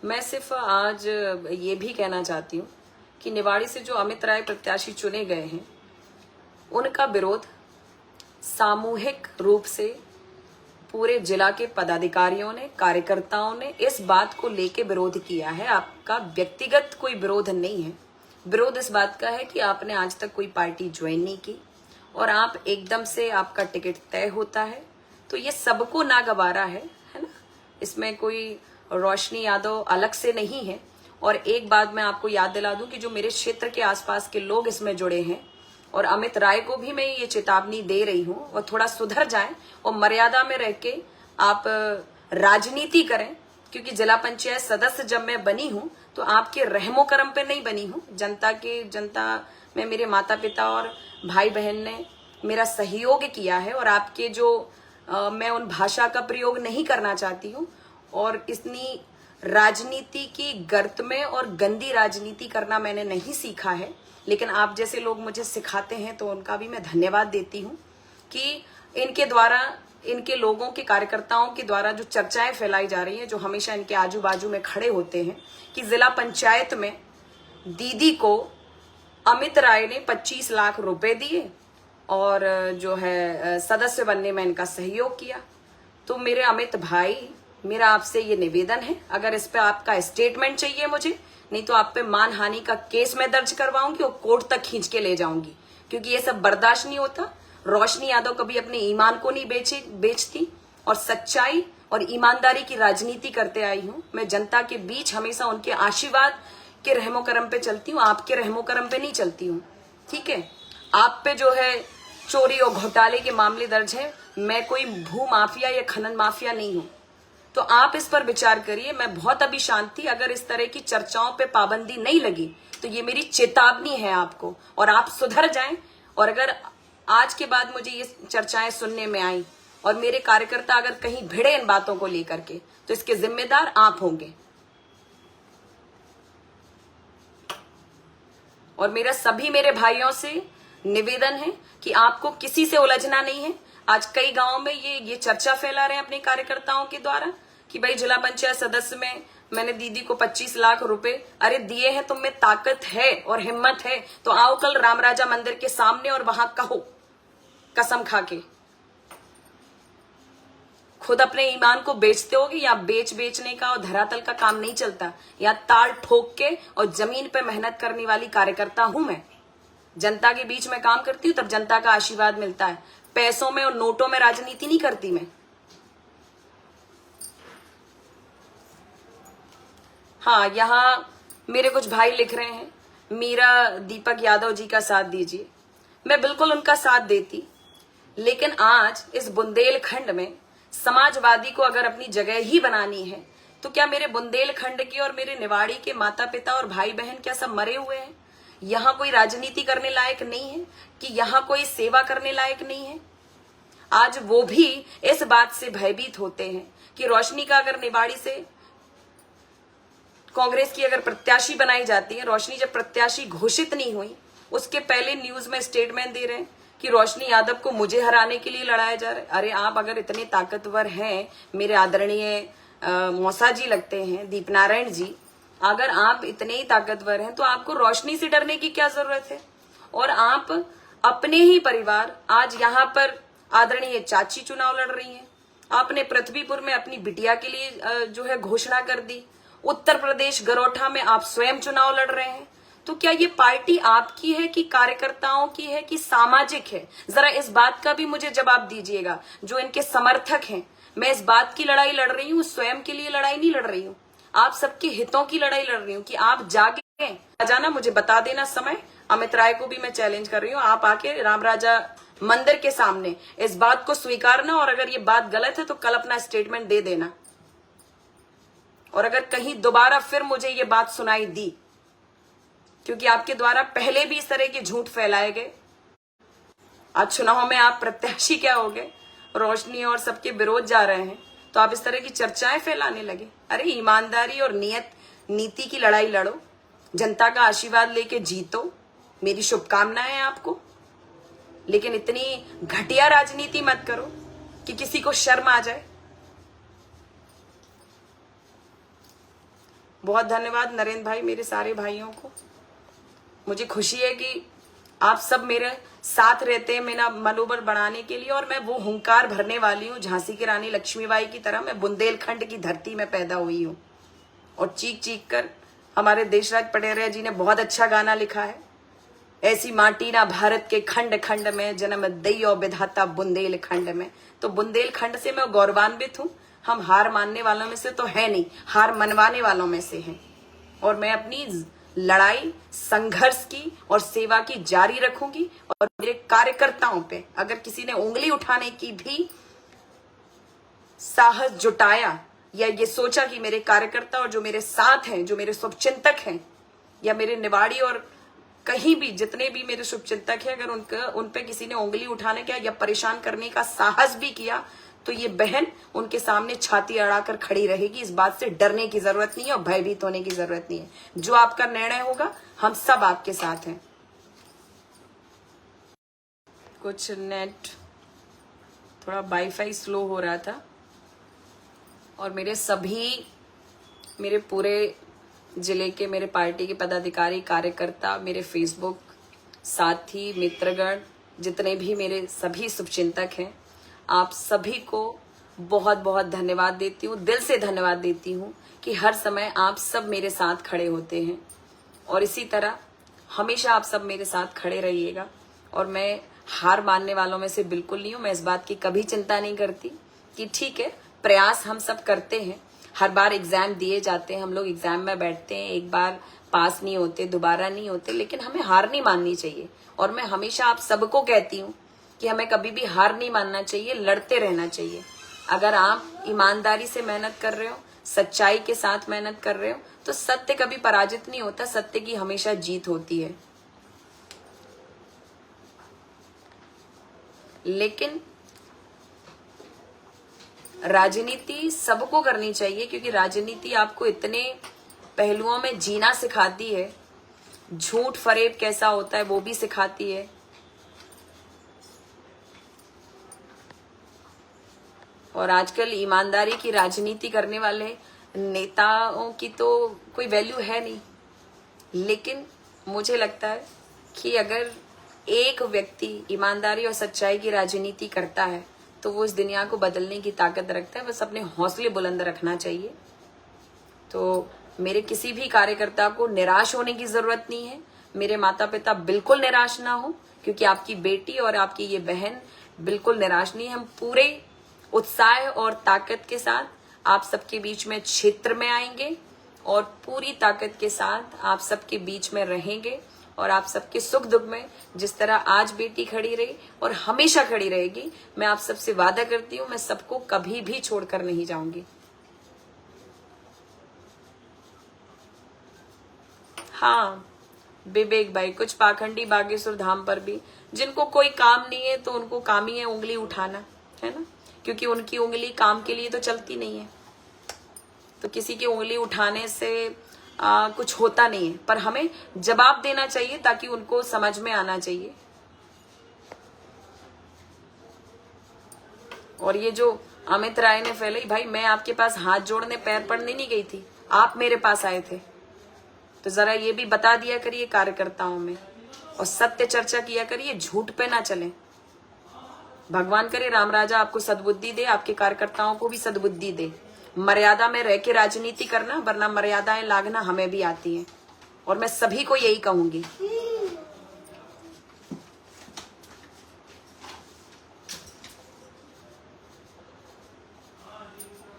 मैं सिर्फ आज ये भी कहना चाहती हूँ कि निवाड़ी से जो अमित राय प्रत्याशी चुने गए हैं उनका विरोध सामूहिक रूप से पूरे जिला के पदाधिकारियों ने, कार्यकर्ताओं ने इस बात को लेके विरोध किया है। आपका व्यक्तिगत कोई विरोध नहीं है। विरोध इस बात का है कि आपने आज तक कोई पार्टी ज्वाइन नहीं की और आप एकदम से आपका टिकट तय होता है, तो ये सबको नागवारा है ना। इसमें कोई रोशनी यादव अलग से नहीं है। और एक बात मैं आपको याद दिला दूं कि जो मेरे क्षेत्र के आसपास के लोग इसमें जुड़े हैं, और अमित राय को भी मैं ये चेतावनी दे रही हूं, और थोड़ा सुधर जाएं और मर्यादा में रह के आप राजनीति करें। क्योंकि जिला पंचायत सदस्य जब मैं बनी हूं तो आपके रहमो करम पे नहीं बनी हूं। जनता में मेरे माता पिता और भाई बहन ने मेरा सहयोग किया है, और आपके जो मैं उन भाषा का प्रयोग नहीं करना चाहती हूँ। और इतनी राजनीति की गर्त में और गंदी राजनीति करना मैंने नहीं सीखा है, लेकिन आप जैसे लोग मुझे सिखाते हैं तो उनका भी मैं धन्यवाद देती हूँ कि इनके द्वारा, इनके लोगों के कार्यकर्ताओं के द्वारा जो चर्चाएं फैलाई जा रही हैं, जो हमेशा इनके आजू बाजू में खड़े होते हैं कि जिला पंचायत में दीदी को अमित राय ने 25 लाख रुपए दिए और जो है सदस्य बनने में इनका सहयोग किया। तो मेरे अमित भाई, मेरा आपसे ये निवेदन है, अगर इस पे आपका स्टेटमेंट चाहिए मुझे, नहीं तो आप पे मानहानि का केस मैं दर्ज करवाऊंगी और कोर्ट तक खींच के ले जाऊंगी, क्योंकि ये सब बर्दाश्त नहीं होता। रोशनी यादव कभी अपने ईमान को नहीं बेचती और सच्चाई और ईमानदारी की राजनीति करते आई हूं। मैं जनता के बीच हमेशा उनके आशीर्वाद के रहमो करम पे चलती हूँ, आपके रहमो करम पे नहीं चलती हूँ। ठीक है, आप पे जो है चोरी और घोटाले के मामले दर्ज है। मैं कोई भू माफिया या खनन माफिया नहीं हूं, तो आप इस पर विचार करिए। मैं बहुत अभी शांत थी। अगर इस तरह की चर्चाओं पे पाबंदी नहीं लगी तो ये मेरी चेतावनी है आपको, और आप सुधर जाएं। और अगर आज के बाद मुझे ये चर्चाएं सुनने में आई और मेरे कार्यकर्ता अगर कहीं भिड़े इन बातों को लेकर के, तो इसके जिम्मेदार आप होंगे। और मेरा सभी मेरे भाइयों से निवेदन है कि आपको किसी से उलझना नहीं है। आज कई गांवों में ये चर्चा फैला रहे हैं अपने कार्यकर्ताओं के द्वारा कि भाई जिला पंचायत सदस्य में मैंने दीदी को 25 लाख रुपए अरे दिए हैं। तुम में ताकत है और हिम्मत है तो आओ कल राम राजा मंदिर के सामने और वहां कहो, कसम खा के। खुद अपने ईमान को बेचते होगे या बेचने का और धरातल का काम नहीं चलता। या ताल ठोक के और जमीन पे मेहनत करने वाली कार्यकर्ता हूं मैं। जनता के बीच में काम करती हूं, तब जनता का आशीर्वाद मिलता है। पैसों में और नोटों में राजनीति नहीं करती मैं। हाँ, यहाँ मेरे कुछ भाई लिख रहे हैं, मीरा दीपक यादव जी का साथ दीजिए। मैं बिल्कुल उनका साथ देती, लेकिन आज इस बुंदेलखंड में समाजवादी को अगर अपनी जगह ही बनानी है तो क्या मेरे बुंदेलखंड के और मेरे निवाड़ी के माता पिता और भाई बहन क्या सब मरे हुए हैं? यहाँ कोई राजनीति करने लायक नहीं है कि यहाँ कोई सेवा करने लायक नहीं है? आज वो भी इस बात से भयभीत होते हैं कि रोशनी का अगर निवाड़ी से कांग्रेस की अगर प्रत्याशी बनाई जाती है, रोशनी जब प्रत्याशी घोषित नहीं हुई उसके पहले न्यूज में स्टेटमेंट दे रहे हैं कि रोशनी यादव को मुझे हराने के लिए लड़ाया जा रहा है। अरे आप अगर इतने ताकतवर हैं, मेरे आदरणीय मौसा जी लगते हैं, दीपनारायण जी, अगर आप इतने ही ताकतवर हैं तो आपको रोशनी से डरने की क्या जरूरत है? और आप अपने ही परिवार, आज यहाँ पर आदरणीय चाची चुनाव लड़ रही हैं, आपने पृथ्वीपुर में अपनी बिटिया के लिए जो है घोषणा कर दी, उत्तर प्रदेश गरोठा में आप स्वयं चुनाव लड़ रहे हैं। तो क्या ये पार्टी आपकी है कि कार्यकर्ताओं की है कि सामाजिक है? जरा इस बात का भी मुझे जवाब दीजिएगा। जो इनके समर्थक हैं, मैं इस बात की लड़ाई लड़ रही हूँ, स्वयं के लिए लड़ाई नहीं लड़ रही हूँ, आप सबके हितों की लड़ाई लड़ रही हूँ कि आप जागे आ जाना, मुझे बता देना समय। अमित राय को भी मैं चैलेंज कर रही हूँ, आप आके राम राजा मंदिर के सामने इस बात को स्वीकारना, और अगर ये बात गलत है तो कल अपना स्टेटमेंट दे देना। और अगर कहीं दोबारा फिर मुझे ये बात सुनाई दी, क्योंकि आपके द्वारा पहले भी इस तरह के झूठ फैलाए गए, आज चुनाव में आप प्रत्याशी क्या हो गए, रोशनी और सबके विरोध जा रहे हैं, तो आप इस तरह की चर्चाएं फैलाने लगे। अरे ईमानदारी और नीति की लड़ाई लड़ो, जनता का आशीर्वाद लेके जीतो, मेरी शुभकामनाएं आपको। लेकिन इतनी घटिया राजनीति मत करो कि किसी को शर्म आ जाए। बहुत धन्यवाद नरेंद्र भाई, मेरे सारे भाइयों को। मुझे खुशी है कि आप सब मेरे साथ रहते हैं मेरा मनोबल बढ़ाने के लिए, और मैं वो हुंकार भरने वाली हूँ झांसी की रानी लक्ष्मीबाई की तरह। मैं बुंदेलखंड की धरती में पैदा हुई हूँ, और चीख चीख कर हमारे देशराज पटेरिया जी ने बहुत अच्छा गाना लिखा है, ऐसी माटी ना भारत के खंड खंड में, जन्म दई विधाता बुंदेलखंड में। तो बुंदेलखंड से मैं गौरवान्वित हूँ। हम हार मानने वालों में से तो है नहीं, हार मनवाने वालों में से हैं। और मैं अपनी लड़ाई, संघर्ष की और सेवा की जारी रखूंगी। और मेरे कार्यकर्ताओं पे अगर किसी ने उंगली उठाने की भी साहस जुटाया, या ये सोचा कि मेरे कार्यकर्ता और जो मेरे साथ हैं, जो मेरे शुभचिंतक हैं, या मेरे निवाड़ी और कहीं भी जितने भी मेरे शुभचिंतक हैं, अगर उन पे किसी ने उंगली उठाने का या परेशान करने का साहस भी किया, तो ये बहन उनके सामने छाती अड़ाकर खड़ी रहेगी। इस बात से डरने की जरूरत नहीं है और भयभीत होने की जरूरत नहीं है। जो आपका निर्णय होगा, हम सब आपके साथ हैं। कुछ नेट थोड़ा वाईफाई स्लो हो रहा था, और मेरे पूरे जिले के मेरे पार्टी के पदाधिकारी, कार्यकर्ता, मेरे फेसबुक साथी, मित्रगण, जितने भी मेरे सभी शुभचिंतक हैं, आप सभी को बहुत बहुत धन्यवाद देती हूँ, दिल से धन्यवाद देती हूँ कि हर समय आप सब मेरे साथ खड़े होते हैं, और इसी तरह हमेशा आप सब मेरे साथ खड़े रहिएगा। और मैं हार मानने वालों में से बिल्कुल नहीं हूँ। मैं इस बात की कभी चिंता नहीं करती कि ठीक है, प्रयास हम सब करते हैं, हर बार एग्जाम दिए जाते हैं, हम लोग एग्जाम में बैठते हैं, एक बार पास नहीं होते, दोबारा नहीं होते, लेकिन हमें हार नहीं माननी चाहिए। और मैं हमेशा आप सबको कहती हूँ कि हमें कभी भी हार नहीं मानना चाहिए, लड़ते रहना चाहिए। अगर आप ईमानदारी से मेहनत कर रहे हो, सच्चाई के साथ मेहनत कर रहे हो, तो सत्य कभी पराजित नहीं होता, सत्य की हमेशा जीत होती है। लेकिन राजनीति सबको करनी चाहिए, क्योंकि राजनीति आपको इतने पहलुओं में जीना सिखाती है। झूठ फरेब कैसा होता है वो भी सिखाती है, और आजकल ईमानदारी की राजनीति करने वाले नेताओं की तो कोई वैल्यू है नहीं। लेकिन मुझे लगता है कि अगर एक व्यक्ति ईमानदारी और सच्चाई की राजनीति करता है, तो वो इस दुनिया को बदलने की ताकत रखता है। बस अपने हौसले बुलंद रखना चाहिए। तो मेरे किसी भी कार्यकर्ता को निराश होने की जरूरत नहीं है। मेरे माता पिता बिल्कुल निराश ना हो, क्योंकि आपकी बेटी और आपकी ये बहन बिल्कुल निराश नहीं है। हम पूरे उत्साह और ताकत के साथ आप सबके बीच में क्षेत्र में आएंगे, और पूरी ताकत के साथ आप सबके बीच में रहेंगे, और आप सबके सुख दुख में जिस तरह आज बेटी खड़ी रही और हमेशा खड़ी रहेगी, मैं आप सबसे वादा करती हूँ, मैं सबको कभी भी छोड़कर नहीं जाऊंगी। हाँ विवेक भाई, कुछ पाखंडी बागेश्वर धाम पर भी, जिनको कोई काम नहीं है तो उनको काम ही है उंगली उठाना, है ना, क्योंकि उनकी उंगली काम के लिए तो चलती नहीं है। तो किसी की उंगली उठाने से कुछ होता नहीं है, पर हमें जवाब देना चाहिए ताकि उनको समझ में आना चाहिए। और ये जो अमित राय ने फैलाई, भाई मैं आपके पास हाथ जोड़ने पैर पड़ने नहीं गई थी, आप मेरे पास आए थे। तो जरा ये भी बता दिया करिए कार्यकर्ताओं में, और सत्य चर्चा किया करिए, झूठ पे ना चलें। भगवान करे राम राजा आपको सद्बुद्धि दे, आपके कार्यकर्ताओं को भी सद्बुद्धि दे। मर्यादा में रह के राजनीति करना, वरना मर्यादाएं लागना हमें भी आती हैं, और मैं सभी को यही कहूंगी।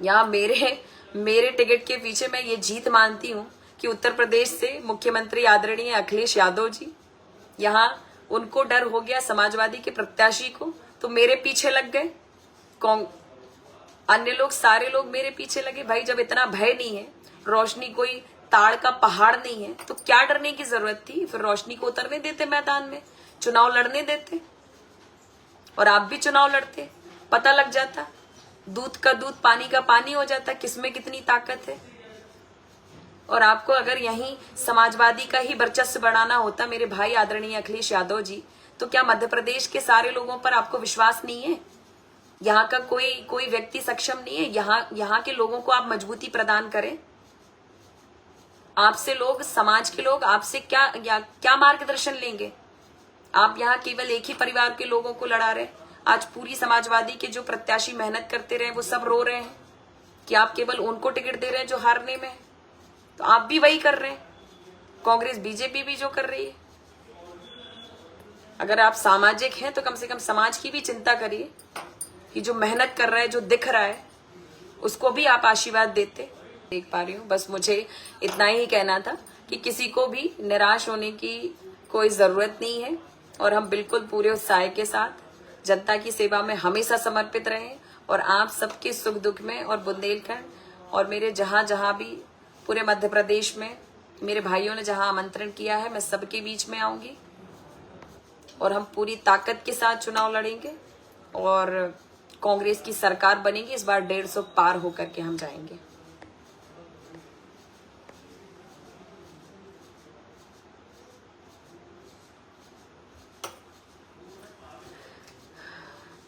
यहाँ मेरे टिकट के पीछे मैं ये जीत मानती हूँ कि उत्तर प्रदेश से मुख्यमंत्री आदरणीय अखिलेश यादव जी, यहाँ उनको डर हो गया समाजवादी के प्रत्याशी को, तो मेरे पीछे लग गए। अन्य लोग, सारे लोग मेरे पीछे लगे। भाई जब इतना भय नहीं है, रोशनी कोई ताड़ का पहाड़ नहीं है, तो क्या डरने की जरूरत थी? फिर रोशनी को उतरने देते मैदान में, चुनाव लड़ने देते, और आप भी चुनाव लड़ते, पता लग जाता, दूध का दूध पानी का पानी हो जाता, किसमें कितनी ताकत है। और आपको अगर यहीं समाजवादी का ही वर्चस्व बढ़ाना होता मेरे भाई आदरणीय अखिलेश यादव जी, तो क्या मध्य प्रदेश के सारे लोगों पर आपको विश्वास नहीं है? यहाँ का कोई व्यक्ति सक्षम नहीं है? यहाँ के लोगों को आप मजबूती प्रदान करें। आपसे लोग, समाज के लोग आपसे क्या मार्गदर्शन लेंगे? आप यहाँ केवल एक ही परिवार के लोगों को लड़ा रहे। आज पूरी समाजवादी के जो प्रत्याशी मेहनत करते रहे वो सब रो रहे हैं कि आप केवल उनको टिकट दे रहे हैं जो हारने में है। तो आप भी वही कर रहे हैं, कांग्रेस बीजेपी भी जो कर रही है। अगर आप सामाजिक हैं तो कम से कम समाज की भी चिंता करिए कि जो मेहनत कर रहा है, जो दिख रहा है, उसको भी आप आशीर्वाद देते। देख पा रही हूँ, बस मुझे इतना ही कहना था कि किसी को भी निराश होने की कोई जरूरत नहीं है और हम बिल्कुल पूरे उत्साह के साथ जनता की सेवा में हमेशा समर्पित रहें और आप सबके सुख दुख में और बुंदेलखंड और मेरे जहां जहां भी पूरे मध्य प्रदेश में मेरे भाइयों ने जहां आमंत्रण किया है, मैं सबके बीच में आऊंगी और हम पूरी ताकत के साथ चुनाव लड़ेंगे और कांग्रेस की सरकार बनेगी। इस बार 150 पार होकर के हम जाएंगे।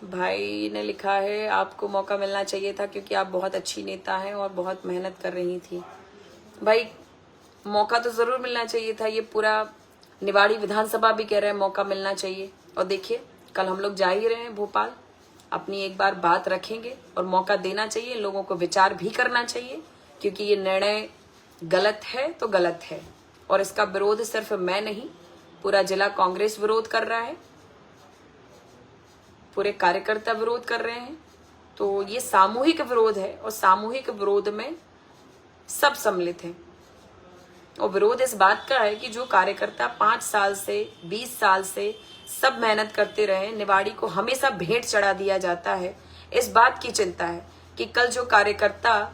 भाई ने लिखा है आपको मौका मिलना चाहिए था क्योंकि आप बहुत अच्छी नेता हैं और बहुत मेहनत कर रही थी। भाई मौका तो जरूर मिलना चाहिए था, ये पूरा निवाड़ी विधानसभा भी कह रहे हैं मौका मिलना चाहिए। और देखिए कल हम लोग जा ही रहे हैं भोपाल, अपनी एक बार बात रखेंगे और मौका देना चाहिए, लोगों को विचार भी करना चाहिए क्योंकि ये निर्णय गलत है तो गलत है और इसका विरोध सिर्फ मैं नहीं, पूरा जिला कांग्रेस विरोध कर रहा है, पूरे कार्यकर्ता विरोध कर रहे हैं। तो ये सामूहिक विरोध है और सामूहिक विरोध में सब सम्मिलित हैं। और विरोध इस बात का है कि जो कार्यकर्ता 5 साल से 20 साल से सब मेहनत करते रहे, निवाड़ी को हमेशा भेंट चढ़ा दिया जाता है। इस बात की चिंता है कि कल जो कार्यकर्ता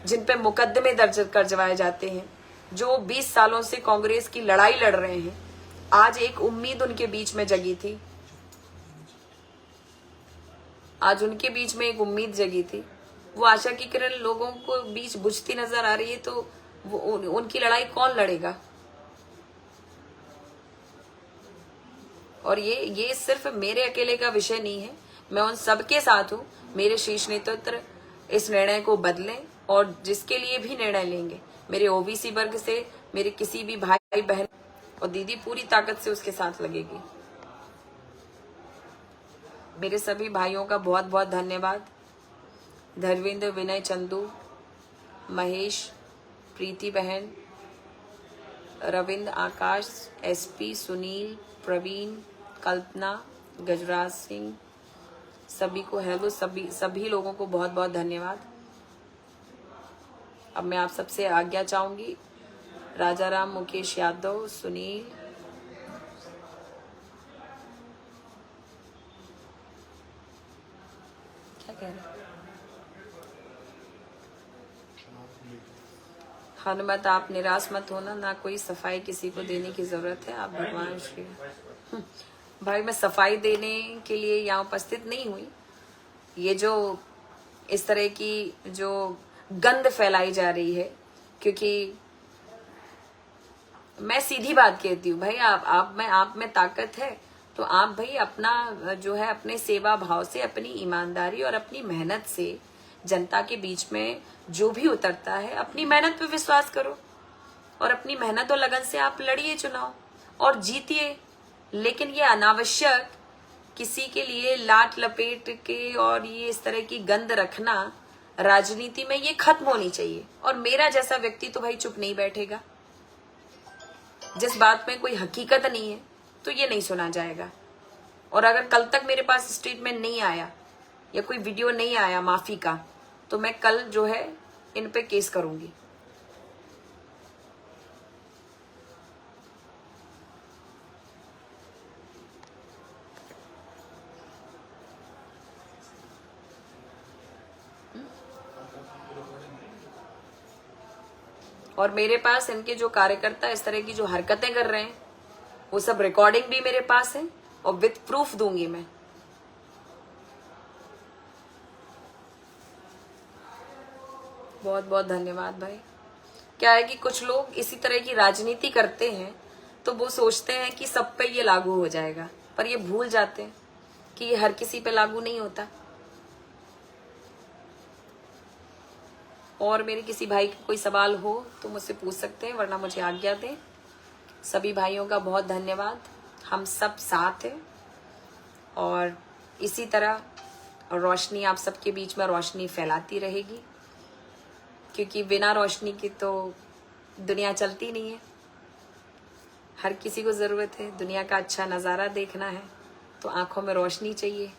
जिन पे मुकदमे दर्ज करवाए जाते हैं, जो 20 सालों से कांग्रेस की लड़ाई लड़ रहे हैं, आज एक उम्मीद उनके बीच में जगी थी, आज उनके बीच में एक उम्मीद जगी थी, वो आशा की किरण लोगों को बीच बुझती नजर आ रही है। तो वो उनकी लड़ाई कौन लड़ेगा? और ये सिर्फ मेरे अकेले का विषय नहीं है, मैं उन सबके साथ हूँ। मेरे शीर्ष नेतृत्व इस निर्णय को बदलें और जिसके लिए भी निर्णय लेंगे, मेरे ओबीसी वर्ग से मेरे किसी भी भाई बहन और दीदी पूरी ताकत से उसके साथ लगेगी। मेरे सभी भाइयों का बहुत बहुत धन्यवाद। धर्मेंद्र, विनय, चंदू, महेश, प्रीति बहन, रविंद्र, आकाश, एसपी, सुनील, प्रवीण, कल्पना, गजराज सिंह, सभी को हेलो, सभी लोगों को बहुत बहुत धन्यवाद। अब मैं आप सबसे आज्ञा चाहूंगी। राजाराम, मुकेश यादव, सुनील, क्या कह रहे? हनुमत, आप निराश मत होना, ना कोई सफाई किसी को देने की जरूरत है, आप भगवान श्री। भाई मैं सफाई देने के लिए यहाँ उपस्थित नहीं हुई। ये जो इस तरह की जो गंध फैलाई जा रही है, क्योंकि मैं सीधी बात कहती हूँ भाई, आप में ताकत है तो आप भाई अपना जो है अपने सेवा भाव से, अपनी ईमानदारी और अपनी मेहनत से जनता के बीच में जो भी उतरता है, अपनी मेहनत पे विश्वास करो और अपनी मेहनत और लगन से आप लड़िए चुनाव और जीतिए। लेकिन ये अनावश्यक किसी के लिए लाट लपेट के और ये इस तरह की गंध रखना राजनीति में ये खत्म होनी चाहिए। और मेरा जैसा व्यक्ति तो भाई चुप नहीं बैठेगा। जिस बात में कोई हकीकत नहीं है तो ये नहीं सुना जाएगा। और अगर कल तक मेरे पास स्टेटमेंट नहीं आया या कोई वीडियो नहीं आया माफी का, तो मैं कल जो है इन पे केस करूंगी। और मेरे पास इनके जो कार्यकर्ता इस तरह की जो हरकतें कर रहे हैं, वो सब रिकॉर्डिंग भी मेरे पास है और विथ प्रूफ दूंगी मैं। बहुत बहुत धन्यवाद भाई। क्या है कि कुछ लोग इसी तरह की राजनीति करते हैं तो वो सोचते हैं कि सब पे ये लागू हो जाएगा, पर ये भूल जाते हैं कि ये हर किसी पे लागू नहीं होता। और मेरे किसी भाई का कोई सवाल हो तो मुझसे पूछ सकते हैं, वरना मुझे आज्ञा दें। सभी भाइयों का बहुत धन्यवाद। हम सब साथ हैं और इसी तरह रोशनी आप सबके बीच में रोशनी फैलाती रहेगी, क्योंकि बिना रोशनी की तो दुनिया चलती नहीं है। हर किसी को ज़रूरत है, दुनिया का अच्छा नज़ारा देखना है तो आँखों में रोशनी चाहिए,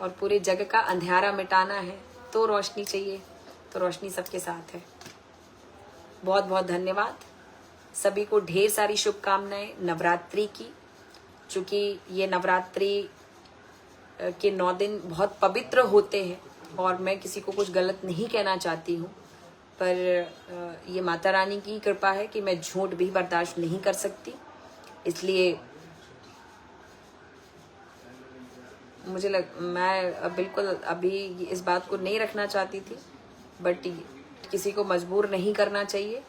और पूरे जग का अंधेरा मिटाना है तो रोशनी चाहिए। तो रोशनी सबके साथ है। बहुत बहुत धन्यवाद। सभी को ढेर सारी शुभकामनाएं नवरात्रि की, चूँकि ये नवरात्रि के 9 दिन बहुत पवित्र होते हैं और मैं किसी को कुछ गलत नहीं कहना चाहती हूँ, पर ये माता रानी की कृपा है कि मैं झूठ भी बर्दाश्त नहीं कर सकती। इसलिए मैं बिल्कुल अभी इस बात को नहीं रखना चाहती थी, बट किसी को मजबूर नहीं करना चाहिए।